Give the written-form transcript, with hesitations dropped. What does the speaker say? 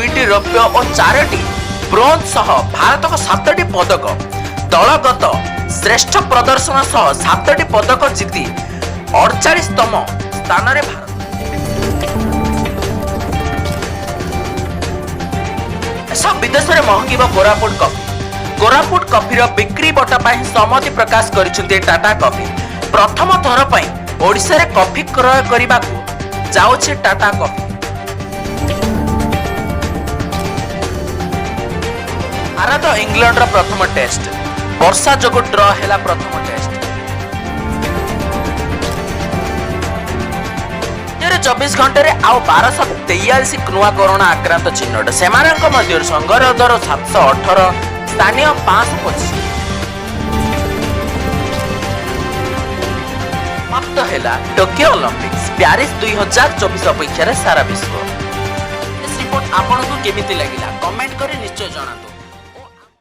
2टी रौप्य और 4टी ब्रोंज सह भारत को 7टी पदक दलगत श्रेष्ठ प्रदर्शन सह 7टी पदक जीति 48तम स्थान रे भारत। सब विदेश में महंगीब कोरापुट कॉफी। कोरापुट कॉफी बिक्री बटा पर सहमति प्रकाश करिसेंती टाटा कॉफी। प्रथम थर पर ओडिशा रे कॉफी क्रय करने को जाउछे टाटा कॉफी। भारत इंग्लैंड रो प्रथम टेस्ट वर्षा जोगु ड्र हैला प्रथम टेस्ट। 24 घंटे आउ 1243 नुआ कोरोना आक्रांत चिन्हट सेमानक मध्य संगरोधर 718 स्थानीय 525 समाप्त हैला टोकियो ओलंपिक्स पेरिस 2024 अपेक्षा सारा विश्व। इस रिपोर्ट आपन को केमिति लागिला कमेंट करी निश्चय जणातु।